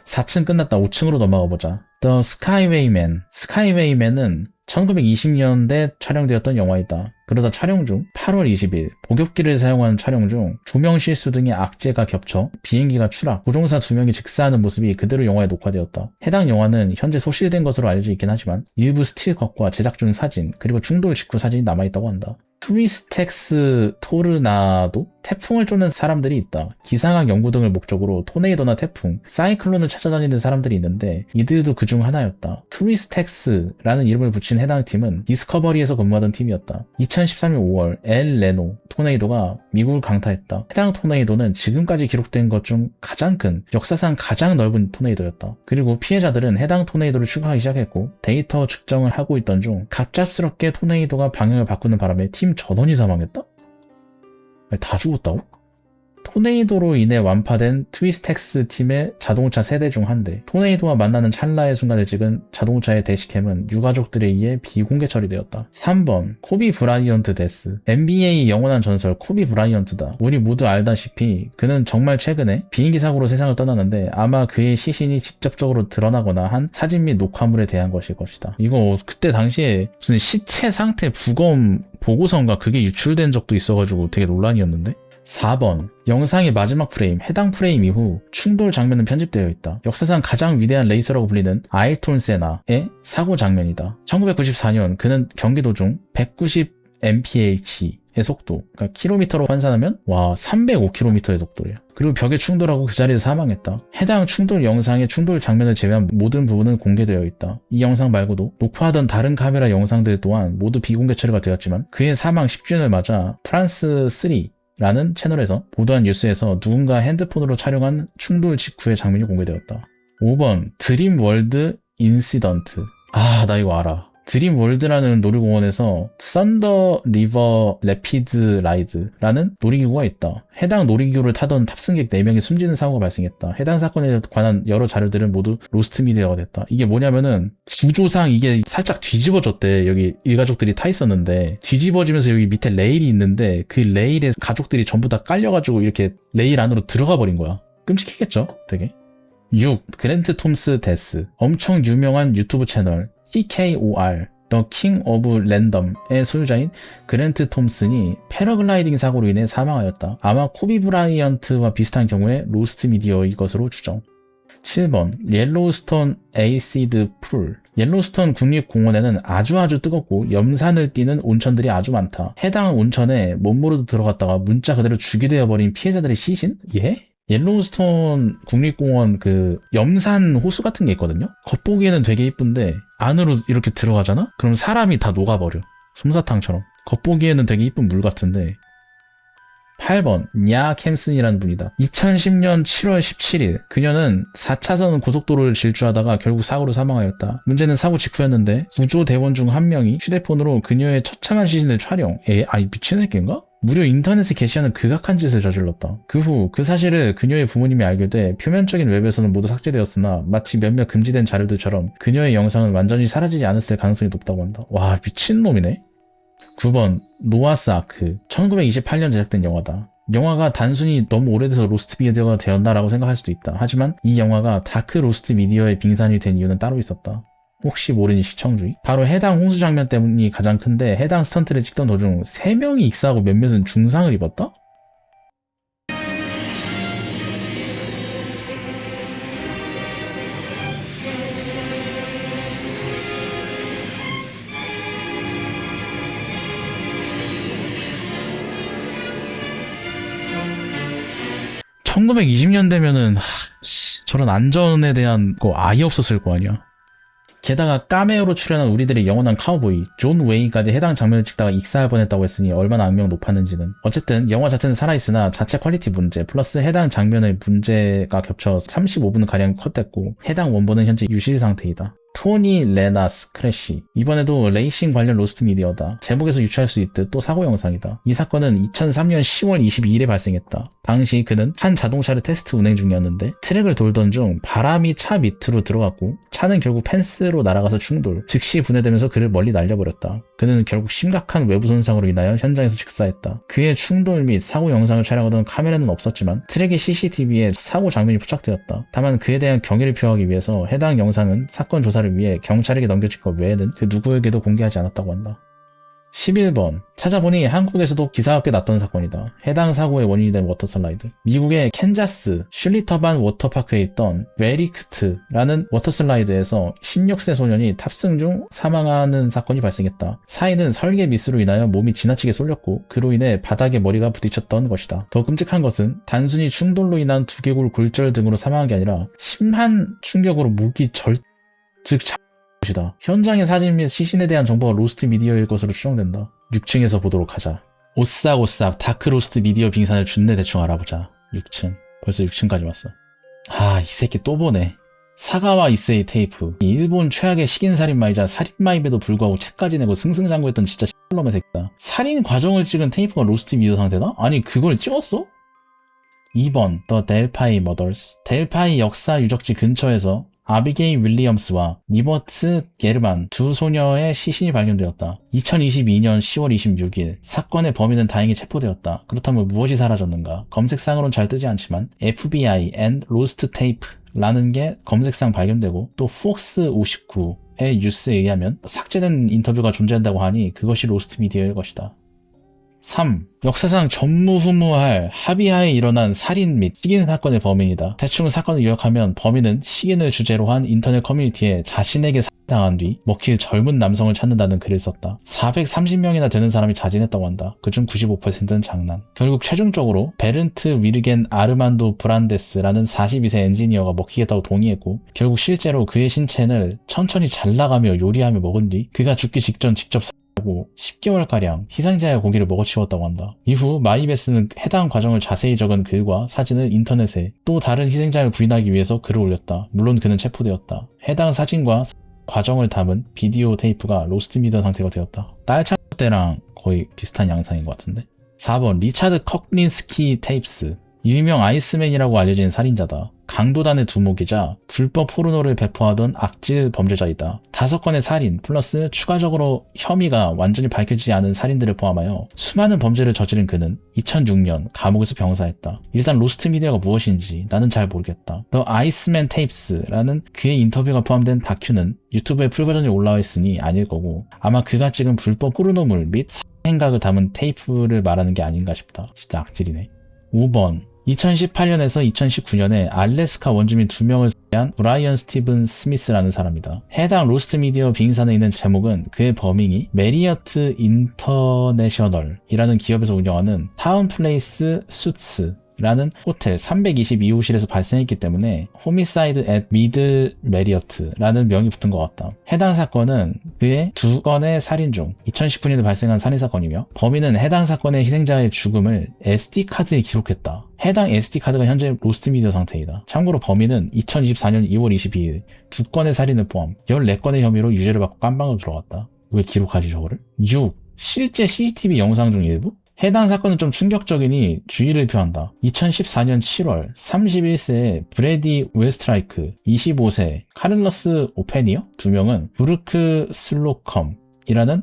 4층 끝났다. 5층으로 넘어가 보자. The Skywayman. 스카이웨이맨은 1920년대 촬영되었던 영화이다. 그러다 촬영 중 8월 20일 복엽기를 사용한 촬영 중 조명 실수 등의 악재가 겹쳐 비행기가 추락, 조종사 2명이 즉사하는 모습이 그대로 영화에 녹화되었다. 해당 영화는 현재 소실된 것으로 알려져 있긴 하지만 일부 스틸컷과 제작 중 사진 그리고 충돌 직후 사진이 남아있다고 한다. 트위스텍스 토르나도? 태풍을 쫓는 사람들이 있다. 기상학 연구 등을 목적으로 토네이도나 태풍, 사이클론을 찾아다니는 사람들이 있는데 이들도 그중 하나였다. 트위스텍스라는 이름을 붙인 해당 팀은 디스커버리에서 근무하던 팀이었다. 2013년 5월 엘 레노 토네이도가 미국을 강타했다. 해당 토네이도는 지금까지 기록된 것 중 가장 큰, 역사상 가장 넓은 토네이도였다. 그리고 피해자들은 해당 토네이도를 추가하기 시작했고 데이터 측정을 하고 있던 중 갑작스럽게 토네이도가 방향을 바꾸는 바람에 팀 전원이 사망했다? 아니, 다 죽었다고? 토네이도로 인해 완파된 트위스텍스 팀의 자동차 세대 중 한 대. 토네이도와 만나는 찰나의 순간을 찍은 자동차의 대시캠은 유가족들에 의해 비공개 처리되었다. 3번 코비 브라이언트 데스. NBA 영원한 전설 코비 브라이언트다. 우리 모두 알다시피 그는 정말 최근에 비행기 사고로 세상을 떠났는데 아마 그의 시신이 직접적으로 드러나거나 한 사진 및 녹화물에 대한 것일 것이다. 이거 그때 당시에 무슨 시체 상태 부검 보고서인가 그게 유출된 적도 있어가지고 되게 논란이었는데? 4번 영상의 마지막 프레임, 해당 프레임 이후 충돌 장면은 편집되어 있다. 역사상 가장 위대한 레이서라고 불리는 아이톤 세나의 사고 장면이다. 1994년 그는 경기도 중 190 mph의 속도, 그러니까 킬로미터로 환산하면 와 305km의 속도래요. 그리고 벽에 충돌하고 그 자리에서 사망했다. 해당 충돌 영상의 충돌 장면을 제외한 모든 부분은 공개되어 있다. 이 영상 말고도 녹화하던 다른 카메라 영상들 또한 모두 비공개 처리가 되었지만 그의 사망 10주년을 맞아 프랑스 3라는 채널에서 보도한 뉴스에서 누군가 핸드폰으로 촬영한 충돌 직후의 장면이 공개되었다. 5번 드림월드 인시던트. 나 이거 알아. 드림월드라는 놀이공원에서 썬더 리버 레피드 라이드라는 놀이기구가 있다. 해당 놀이기구를 타던 탑승객 4명이 숨지는 사고가 발생했다. 해당 사건에 관한 여러 자료들은 모두 로스트 미디어가 됐다. 이게 뭐냐면은 구조상 이게 살짝 뒤집어졌대. 여기 일가족들이 타 있었는데 뒤집어지면서 여기 밑에 레일이 있는데 그 레일에 가족들이 전부 다 깔려가지고 이렇게 레일 안으로 들어가 버린 거야. 끔찍했겠죠? 되게. 6. 그랜트 톰스 데스. 엄청 유명한 유튜브 채널 CKOR The King of Random의 소유자인 그랜트 톰슨이 패러글라이딩 사고로 인해 사망하였다. 아마 코비 브라이언트와 비슷한 경우에 로스트 미디어의 것으로 추정. 7번 옐로우스톤 에이시드 풀. 옐로우스톤 국립공원에는 아주 뜨겁고 염산을 띠는 온천들이 아주 많다. 해당 온천에 몸모르도 들어갔다가 문자 그대로 죽이 되어버린 피해자들의 시신? 예? 옐로우스톤 국립공원 그 염산 호수 같은 게 있거든요? 겉보기에는 되게 이쁜데 안으로 이렇게 들어가잖아? 그럼 사람이 다 녹아버려. 솜사탕처럼. 겉보기에는 되게 이쁜 물 같은데. 8번 냐 캠슨이라는 분이다. 2010년 7월 17일 그녀는 4차선 고속도로를 질주하다가 결국 사고로 사망하였다. 문제는 사고 직후였는데 구조대원 중 한 명이 휴대폰으로 그녀의 처참한 시신을 촬영. 아니 미친 새끼인가? 무려 인터넷에 게시하는 극악한 짓을 저질렀다. 그 후 그 사실을 그녀의 부모님이 알게 돼 표면적인 웹에서는 모두 삭제되었으나 마치 몇몇 금지된 자료들처럼 그녀의 영상은 완전히 사라지지 않았을 가능성이 높다고 한다. 와 미친놈이네. 9번 노아스 아크. 1928년 제작된 영화다. 영화가 단순히 너무 오래돼서 로스트 미디어가 되었나라고 생각할 수도 있다. 하지만 이 영화가 다크 로스트 미디어의 빙산이 된 이유는 따로 있었다. 혹시 모르니 시청주의? 바로 해당 홍수 장면 때문이 가장 큰데 해당 스턴트를 찍던 도중 3명이 익사하고 몇몇은 중상을 입었다? (1920년대면은) 저런 안전에 대한 거 아예 없었을 거 아니야. 게다가 카메오로 출연한 우리들의 영원한 카우보이 존 웨인까지 해당 장면을 찍다가 익사할 뻔했다고 했으니 얼마나 악명 높았는지는. 어쨌든 영화 자체는 살아있으나 자체 퀄리티 문제 플러스 해당 장면의 문제가 겹쳐 35분가량 컷됐고 해당 원본은 현재 유실 상태이다. 토니 레나스 크래시. 이번에도 레이싱 관련 로스트 미디어다. 제목에서 유추할 수 있듯 또 사고 영상이다. 이 사건은 2003년 10월 22일에 발생했다. 당시 그는 한 자동차를 테스트 운행 중이었는데 트랙을 돌던 중 바람이 차 밑으로 들어갔고 차는 결국 펜스로 날아가서 충돌, 즉시 분해되면서 그를 멀리 날려버렸다. 그는 결국 심각한 외부 손상으로 인하여 현장에서 직사했다. 그의 충돌 및 사고 영상을 촬영하던 카메라는 없었지만 트랙의 CCTV에 사고 장면이 포착되었다. 다만 그에 대한 경의를 표하기 위해서 해당 영상은 사건 조사를 위해 경찰에게 넘겨질 것 외에는 그 누구에게도 공개하지 않았다고 한다. 11번. 찾아보니 한국에서도 기사가 꽤 났던 사건이다. 해당 사고의 원인이 된 워터슬라이드. 미국의 캔자스 슐리터반 워터파크에 있던 웨리크트라는 워터슬라이드에서 16세 소년이 탑승 중 사망하는 사건이 발생했다. 사인은 설계 미스로 인하여 몸이 지나치게 쏠렸고 그로 인해 바닥에 머리가 부딪혔던 것이다. 더 끔찍한 것은 단순히 충돌로 인한 두개골 골절 등으로 사망한 게 아니라 심한 충격으로 목이 즉 것이다. 현장의 사진 및 시신에 대한 정보가 로스트 미디어일 것으로 추정된다. 6층에서 보도록 하자. 오싹오싹 다크 로스트 미디어 빙산을 준내 대충 알아보자. 6층. 벌써 6층까지 왔어. 이 새끼 또 보네. 사가와 이세이 테이프. 일본 최악의 식인살인마이자 살인마임에도 불구하고 책까지 내고 승승장구했던 진짜 X놈의 새끼다. 살인 과정을 찍은 테이프가 로스트 미디어 상태다? 아니 그걸 찍었어? 2번 The Delphi Murders. 델파이 역사 유적지 근처에서 아비게일 윌리엄스와 니버트 게르만 두 소녀의 시신이 발견되었다. 2022년 10월 26일 사건의 범인은 다행히 체포되었다. 그렇다면 무엇이 사라졌는가? 검색상으론 잘 뜨지 않지만 FBI and Lost Tape라는 게 검색상 발견되고 또 폭스 59의 뉴스에 의하면 삭제된 인터뷰가 존재한다고 하니 그것이 로스트 미디어일 것이다. 3. 역사상 전무후무할 합의하에 일어난 살인 및 시긴 사건의 범인이다. 대충 사건을 요약하면 범인은 시긴을 주제로 한 인터넷 커뮤니티에 자신에게 살인당한 뒤 먹힐 젊은 남성을 찾는다는 글을 썼다. 430명이나 되는 사람이 자진했다고 한다. 그중 95%는 장난. 결국 최종적으로 베른트 위르겐 아르만도 브란데스라는 42세 엔지니어가 먹히겠다고 동의했고 결국 실제로 그의 신체를 천천히 잘라가며 요리하며 먹은 뒤 그가 죽기 직전 직접 고 10개월가량 희생자의 고기를 먹어치웠다고 한다. 이후 마이베스는 해당 과정을 자세히 적은 글과 사진을 인터넷에 또 다른 희생자를 부인하기 위해서 글을 올렸다. 물론 그는 체포되었다. 해당 사진과 과정을 담은 비디오 테이프가 로스트 미디어 상태가 되었다. 딸차 때랑 거의 비슷한 양상인 것 같은데. 4번 리차드 컥린스키 테이프스. 일명 아이스맨이라고 알려진 살인자다. 강도단의 두목이자 불법 포르노를 배포하던 악질 범죄자이다. 5건의 살인 플러스 추가적으로 혐의가 완전히 밝혀지지 않은 살인들을 포함하여 수많은 범죄를 저지른 그는 2006년 감옥에서 병사했다. 일단 로스트 미디어가 무엇인지 나는 잘 모르겠다. The Iceman Tapes라는 그의 인터뷰가 포함된 다큐는 유튜브에 풀버전이 올라와 있으니 아닐 거고 아마 그가 찍은 불법 포르노물 및 살인행각을 담은 테이프를 말하는 게 아닌가 싶다. 진짜 악질이네. 5번 2018년에서 2019년에 알래스카 원주민 2명을 살해한 브라이언 스티븐 스미스라는 사람이다. 해당 로스트 미디어 빙산에 있는 제목은 그의 범행이 메리어트 인터내셔널이라는 기업에서 운영하는 타운플레이스 수츠 라는 호텔 322호실에서 발생했기 때문에 호미사이드 앳 미들 메리어트라는 명이 붙은 것 같다. 해당 사건은 그의 2건의 살인 중 2019년에 발생한 살인사건이며 범인은 해당 사건의 희생자의 죽음을 SD카드에 기록했다. 해당 SD카드가 현재 로스트 미디어 상태이다. 참고로 범인은 2024년 2월 22일 2건의 살인을 포함 14건의 혐의로 유죄를 받고 깜방으로 들어갔다. 왜 기록하지 저거를? 6. 실제 CCTV 영상 중 일부? 해당 사건은 좀 충격적이니 주의를 표한다. 2014년 7월 31세의 브래디 웨스트라이크 25세 카를러스 오페니어 2명은 브루크 슬로컴이라는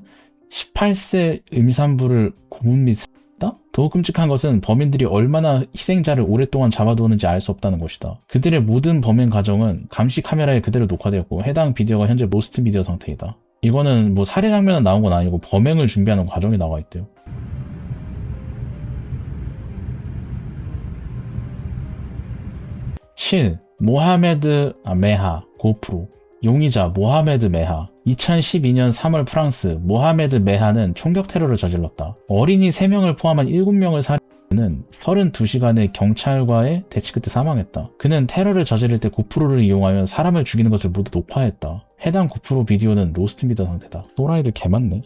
18세 임산부를 고문 및 살해했다? 더욱 끔찍한 것은 범인들이 얼마나 희생자를 오랫동안 잡아두었는지 알 수 없다는 것이다. 그들의 모든 범행 과정은 감시 카메라에 그대로 녹화되었고 해당 비디오가 현재 로스트 미디어 상태이다. 이거는 뭐 살해 장면은 나온 건 아니고 범행을 준비하는 과정이 나와 있대요. 7. 모하메드 메하 고프로 용의자 모하메드 메하 2012년 3월 프랑스 모하메드 메하는 총격 테러를 저질렀다. 어린이 3명을 포함한 7명을 살해는 32시간의 경찰과의 대치 끝에 사망했다. 그는 테러를 저지를 때 고프로를 이용하여 사람을 죽이는 것을 모두 녹화했다. 해당 고프로 비디오는 로스트 미디어 상태다. 또라이들 개많네.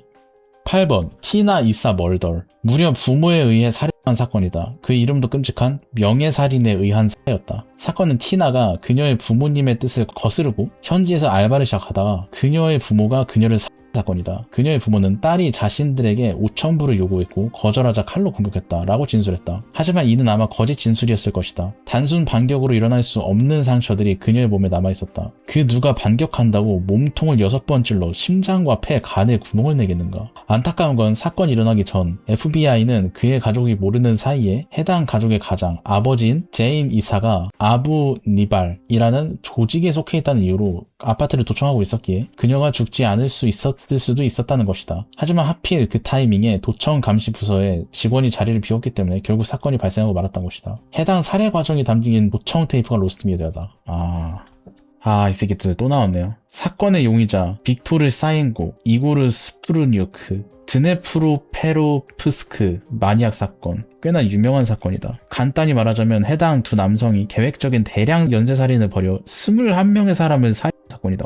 8번 티나 이사 멀덜 무려 부모에 의해 살해한 사건이다. 그 이름도 끔찍한 명예살인에 의한 살해였다. 사건은 티나가 그녀의 부모님의 뜻을 거스르고 현지에서 알바를 시작하다가 그녀의 부모가 그녀를 살해한 사건이다. 그녀의 부모는 딸이 자신들에게 5,000불을 요구했고 거절하자 칼로 공격했다라고 진술했다. 하지만 이는 아마 거짓 진술이었을 것이다. 단순 반격으로 일어날 수 없는 상처들이 그녀의 몸에 남아있었다. 그 누가 반격한다고 몸통을 6번 찔러 심장과 폐, 간에 구멍을 내겠는가. 안타까운 건 사건이 일어나기 전 FBI는 그의 가족이 모르는 사이에 해당 가족의 가장 아버지인 제인 이사가 아부 니발이라는 조직에 속해 있다는 이유로 아파트를 도청하고 있었기에 그녀가 죽지 않을 수 있었을 수도 있었다는 것이다. 하지만 하필 그 타이밍에 도청 감시 부서에 직원이 자리를 비웠기 때문에 결국 사건이 발생하고 말았던 것이다. 해당 살해 과정이 담긴 도청 테이프가 로스트 미디어다. 이 새끼들 또 나왔네요. 사건의 용의자 빅토르 사옌고 이고르 스프루니우크 드네프로페로프스크 마니악 사건 꽤나 유명한 사건이다. 간단히 말하자면 해당 2 남성이 계획적인 대량 연쇄살인을 벌여 21명의 사람을 살인 사건이다.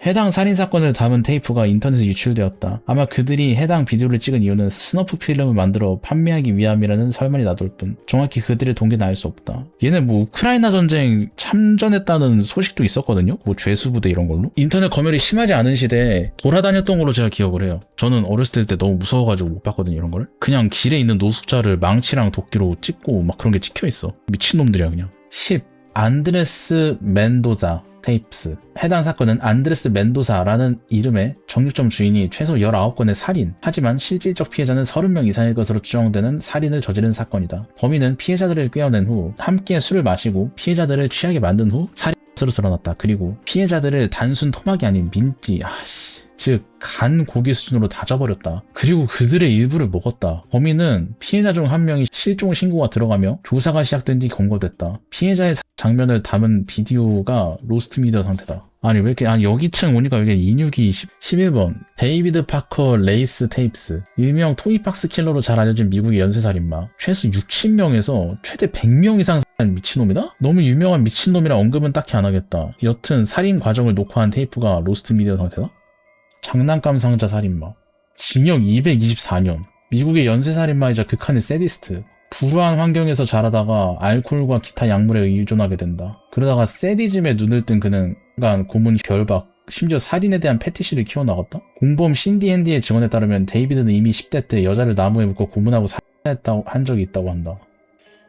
해당 살인사건을 담은 테이프가 인터넷에 유출되었다. 아마 그들이 해당 비디오를 찍은 이유는 스너프 필름을 만들어 판매하기 위함이라는 설만이 나돌 뿐 정확히 그들의 동기는 알 수 없다. 얘네 뭐 우크라이나 전쟁 참전했다는 소식도 있었거든요. 뭐 죄수부대 이런 걸로. 인터넷 검열이 심하지 않은 시대에 돌아다녔던 걸로 제가 기억을 해요. 저는 어렸을 때 너무 무서워가지고 못 봤거든요 이런 걸. 그냥 길에 있는 노숙자를 망치랑 도끼로 찍고 막 그런 게 찍혀있어. 미친놈들이야 그냥. 10. 안드레스 멘도자 테이프스. 해당 사건은 안드레스 멘도사라는 이름의 정육점 주인이 최소 19건의 살인, 하지만 실질적 피해자는 30명 이상일 것으로 추정되는 살인을 저지른 사건이다. 범인은 피해자들을 꿰어낸 후 함께 술을 마시고 피해자들을 취하게 만든 후 살인으로 드러났다. 그리고 피해자들을 단순 토막이 아닌 민지, 즉 간 고기 수준으로 다져버렸다. 그리고 그들의 일부를 먹었다. 범인은 피해자 중 한 명이 실종 신고가 들어가며 조사가 시작된 뒤 검거됐다. 피해자의 장면을 담은 비디오가 로스트 미디어 상태다. 아니 왜 이렇게 여기층 오니까 여기 인육이 11번 데이비드 파커 레이스 테이프스, 일명 토이박스 킬러로 잘 알려진 미국의 연쇄살인마. 최소 60명에서 최대 100명 이상 살인 미친놈이다? 너무 유명한 미친놈이라 언급은 딱히 안 하겠다. 여튼 살인 과정을 녹화한 테이프가 로스트 미디어 상태다? 장난감 상자 살인마, 징역 224년, 미국의 연쇄살인마이자 극한의 세디스트. 불우한 환경에서 자라다가 알코올과 기타 약물에 의존하게 된다. 그러다가 세디즘에 눈을 뜬 그는 고문 결박, 심지어 살인에 대한 패티시를 키워나갔다. 공범 신디 핸디의 증언에 따르면 데이비드는 이미 10대 때 여자를 나무에 묶어 고문하고 살인했다고 한 적이 있다고 한다.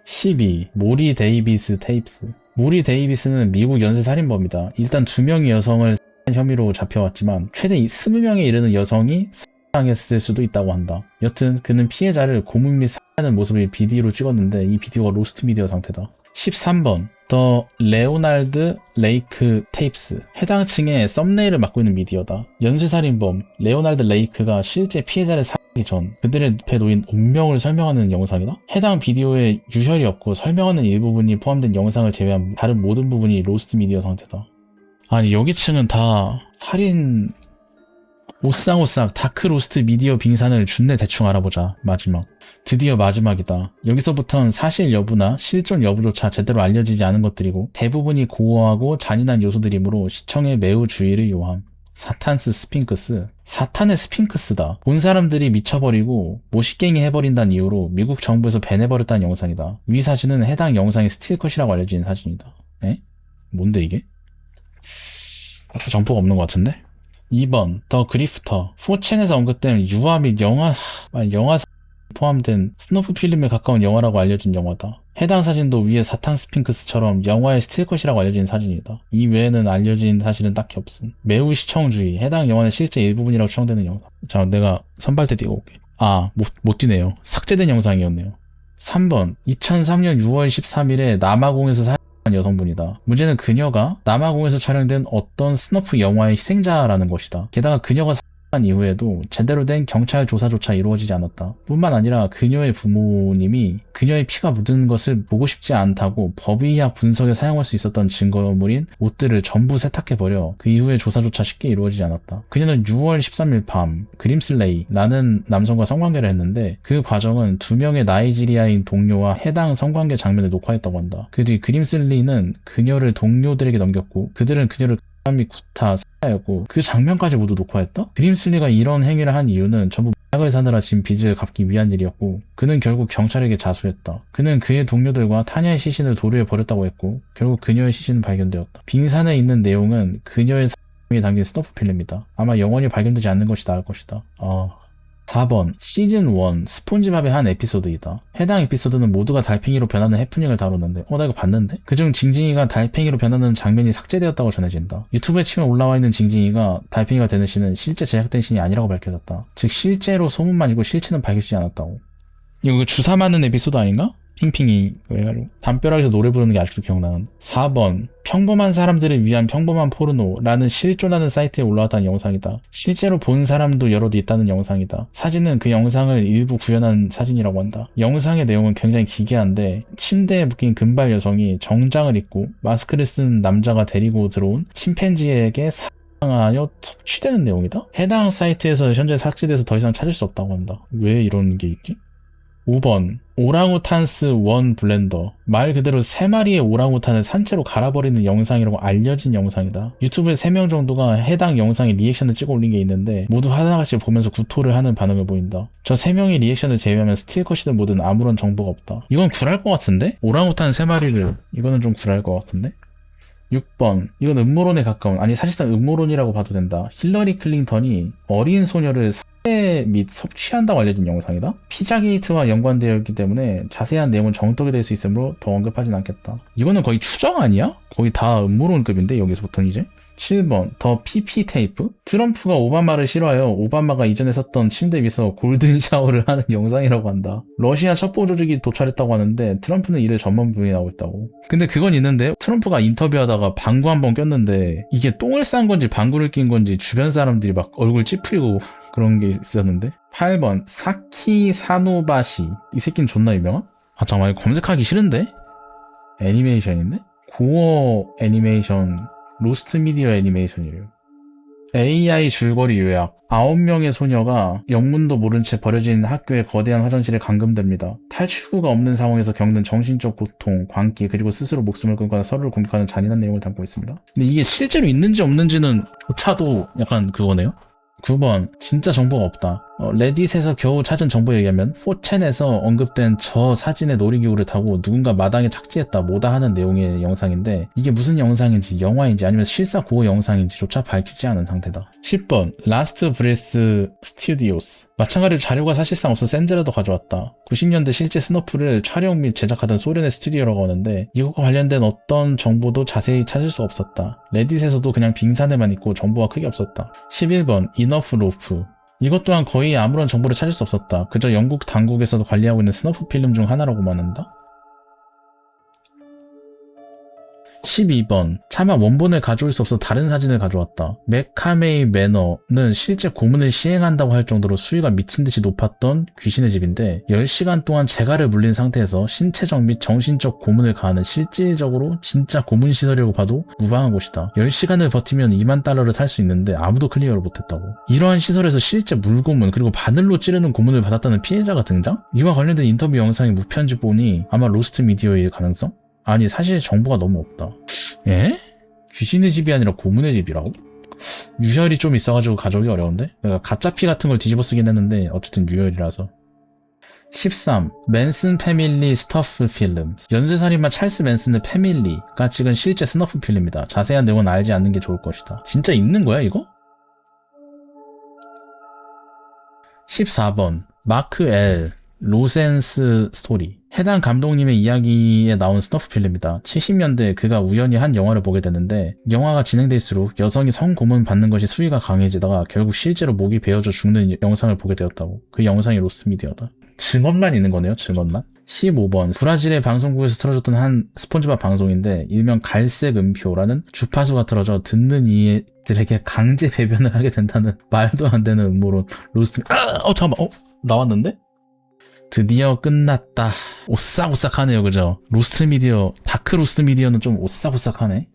12. 모리 데이비스 테이프스. 모리 데이비스는 미국 연쇄살인범이다. 일단 2명의 여성을 혐의로 잡혀왔지만 최대 20명에 이르는 여성이 당했을 수도 있다고 한다. 여튼 그는 피해자를 고문 및 살해하는 모습을 비디오로 찍었는데 이 비디오가 로스트 미디어 상태다. 13번 더 레오날드 레이크 테이프스. 해당 층의 썸네일을 맡고 있는 미디어다. 연쇄살인범 레오날드 레이크가 실제 피해자를 살해하기 전 그들의 앞에 놓인 운명을 설명하는 영상이다. 해당 비디오에 유혈이 없고 설명하는 일부분이 포함된 영상을 제외한 다른 모든 부분이 로스트 미디어 상태다. 아니 여기 층은 다 살인 오싹오싹 다크로스트 미디어 빙산을 준내 대충 알아보자. 마지막. 드디어 마지막이다. 여기서부턴 사실 여부나 실존 여부조차 제대로 알려지지 않은 것들이고 대부분이 고어하고 잔인한 요소들이므로 시청에 매우 주의를 요함. 사탄스 스핑크스. 사탄의 스핑크스다. 본 사람들이 미쳐버리고 모시갱이 해버린다는 이유로 미국 정부에서 밴해버렸다는 영상이다. 위 사진은 해당 영상의 스틸컷이라고 알려진 사진이다. 에? 뭔데 이게? 아까 정보가 없는 것 같은데? 2번 더 그리프터. 4챈에서 언급된 유아 및 영화 포함된 스노프 필름에 가까운 영화라고 알려진 영화다. 해당 사진도 위에 사탄 스핑크스처럼 영화의 스틸컷이라고 알려진 사진이다. 이 외에는 알려진 사실은 딱히 없음. 매우 시청주의. 해당 영화는 실제 일부분이라고 추정되는 영상. 자, 내가 선발대 띄고 올게. 못 뛰네요. 삭제된 영상이었네요. 3번 2003년 6월 13일에 남아공에서 살해한 여성분이다. 문제는 그녀가 남아공에서 촬영된 어떤 스너프 영화의 희생자라는 것이다. 게다가 그녀가 살해한 이후에도 제대로 된 경찰 조사조차 이루어지지 않았다. 뿐만 아니라 그녀의 부모님이 그녀의 피가 묻은 것을 보고 싶지 않다고 법의학 분석에 사용할 수 있었던 증거물인 옷들을 전부 세탁해버려 그 이후에 조사조차 쉽게 이루어지지 않았다. 그녀는 6월 13일 밤 그림슬레이라는 남성과 성관계를 했는데 그 과정은 2명의 나이지리아인 동료와 해당 성관계 장면을 녹화했다고 한다. 그 뒤 그림슬레이는 그녀를 동료들에게 넘겼고 그들은 그녀를 및 구타, 살해하였고 그 장면까지 모두 녹화했다? 그림슬리가 이런 행위를 한 이유는 전부 약을 사느라 진 빚을 갚기 위한 일이었고 그는 결국 경찰에게 자수했다. 그는 그의 동료들과 타냐의 시신을 도로에 버렸다고 했고 결국 그녀의 시신은 발견되었다. 빙산에 있는 내용은 그녀의 사진이 담긴 스노프 필름이다. 아마 영원히 발견되지 않는 것이 나을 것이다. 4번 시즌 1 스폰지밥의 한 에피소드이다. 해당 에피소드는 모두가 달팽이로 변하는 해프닝을 다루는데 나 이거 봤는데? 그중 징징이가 달팽이로 변하는 장면이 삭제되었다고 전해진다. 유튜브에 치면 올라와 있는 징징이가 달팽이가 되는 씬은 실제 제작된 씬이 아니라고 밝혀졌다. 즉 실제로 소문만이고 실체는 밝혀지지 않았다고. 이거 주사 맞는 에피소드 아닌가? 핑핑이 해가지고 담벼락에서 노래 부르는 게 아직도 기억나는. 4번 평범한 사람들을 위한 평범한 포르노라는 실존하는 사이트에 올라왔다는 영상이다. 실제로 본 사람도 여럿 있다는 영상이다. 사진은 그 영상을 일부 구현한 사진이라고 한다. 영상의 내용은 굉장히 기괴한데 침대에 묶인 금발 여성이 정장을 입고 마스크를 쓴 남자가 데리고 들어온 침팬지에게 사랑하여 섭취되는 내용이다. 해당 사이트에서 현재 삭제돼서 더 이상 찾을 수 없다고 한다. 왜 이런 게 있지? 5번 오랑우탄스 원 블렌더. 말 그대로 3마리의 오랑우탄을 산채로 갈아버리는 영상이라고 알려진 영상이다. 유튜브에 3명 정도가 해당 영상에 리액션을 찍어 올린 게 있는데 모두 하나같이 보면서 구토를 하는 반응을 보인다. 저 3명의 리액션을 제외하면 스틸컷이든 뭐든 아무런 정보가 없다. 이건 굴할 것 같은데? 오랑우탄 3마리를 이거는 좀 굴할 것 같은데? 6번 이건 음모론에 가까운, 아니 사실상 음모론이라고 봐도 된다. 힐러리 클린턴이 어린 소녀를 살해 및 섭취한다고 알려진 영상이다. 피자게이트와 연관되어 있기 때문에 자세한 내용은 정떡이 될 수 있으므로 더 언급하진 않겠다. 이거는 거의 추정 아니야? 거의 다 음모론급인데 여기서부터는 이제 7번 더 PP 테이프? 트럼프가 오바마를 싫어해요. 오바마가 이전에 썼던 침대 위에서 골든 샤워를 하는 영상이라고 한다. 러시아 첩보 조직이 도찰했다고 하는데 트럼프는 이를 전면 부인하고 있다고. 근데 그건 있는데 트럼프가 인터뷰하다가 방구 한 번 꼈는데 이게 똥을 싼 건지 방구를 낀 건지 주변 사람들이 막 얼굴 찌푸리고 그런 게 있었는데. 8번 사키 사노바시. 이 새끼는 존나 유명한? 아 잠깐만 이거 검색하기 싫은데? 애니메이션인데? 고어 애니메이션 로스트 미디어 애니메이션이에요. AI 줄거리 요약. 9명의 소녀가 영문도 모른 채 버려진 학교의 거대한 화장실에 감금됩니다. 탈출구가 없는 상황에서 겪는 정신적 고통, 광기, 그리고 스스로 목숨을 끊거나 서로를 공격하는 잔인한 내용을 담고 있습니다. 근데 이게 실제로 있는지 없는지는 조차도 약간 그거네요. 9번 진짜 정보가 없다. 레딧에서 겨우 찾은 정보에 의하면 4chan에서 언급된 저 사진의 놀이기구를 타고 누군가 마당에 착지했다 뭐다 하는 내용의 영상인데 이게 무슨 영상인지 영화인지 아니면 실사 고어 영상인지조차 밝히지 않은 상태다. 10번 라스트 브레스 스튜디오스. 마찬가지로 자료가 사실상 없어 센제라도 가져왔다. 90년대 실제 스너프를 촬영 및 제작하던 소련의 스튜디오라고 하는데 이것과 관련된 어떤 정보도 자세히 찾을 수 없었다. 레딧에서도 그냥 빙산에만 있고 정보가 크게 없었다. 11번 이너프 로프. 이것 또한 거의 아무런 정보를 찾을 수 없었다. 그저 영국 당국에서도 관리하고 있는 스너프 필름 중 하나라고만 한다. 12번 차마 원본을 가져올 수 없어 다른 사진을 가져왔다. 맥카메이 매너는 실제 고문을 시행한다고 할 정도로 수위가 미친듯이 높았던 귀신의 집인데 10시간 동안 재갈을 물린 상태에서 신체적 및 정신적 고문을 가하는 실질적으로 진짜 고문 시설이라고 봐도 무방한 곳이다. 10시간을 버티면 $20,000를 탈 수 있는데 아무도 클리어를 못했다고. 이러한 시설에서 실제 물고문 그리고 바늘로 찌르는 고문을 받았다는 피해자가 등장? 이와 관련된 인터뷰 영상이 무편집 보니 아마 로스트 미디어일 가능성? 아니 사실 정보가 너무 없다. 예? 귀신의 집이 아니라 고문의 집이라고? 유혈이 좀 있어가지고 가져오기 어려운데? 내가 가짜피 같은 걸 뒤집어 쓰긴 했는데 어쨌든 유혈이라서. 13. 맨슨 패밀리 스너프 필름. 연쇄살인마 찰스 맨슨의 패밀리가 찍은 실제 스너프 필름이다. 자세한 내용은 알지 않는 게 좋을 것이다. 진짜 있는 거야 이거? 14번 마크 L 로센스 스토리. 해당 감독님의 이야기에 나온 스너프 필름이다. 70년대 그가 우연히 한 영화를 보게 됐는데 영화가 진행될수록 여성이 성고문 받는 것이 수위가 강해지다가 결국 실제로 목이 베어져 죽는 영상을 보게 되었다고. 그 영상이 로스트 미디어다. 증언만 있는 거네요. 증언만. 15번 브라질의 방송국에서 틀어줬던 한 스폰지밥 방송인데 일명 갈색 음표라는 주파수가 틀어져 듣는 이들에게 강제 배변을 하게 된다는 말도 안 되는 음모론. 로스트 잠깐만 나왔는데? 드디어 끝났다. 오싹오싹하네요, 그죠? 로스트 미디어, 다크 로스트 미디어는 좀 오싹오싹하네.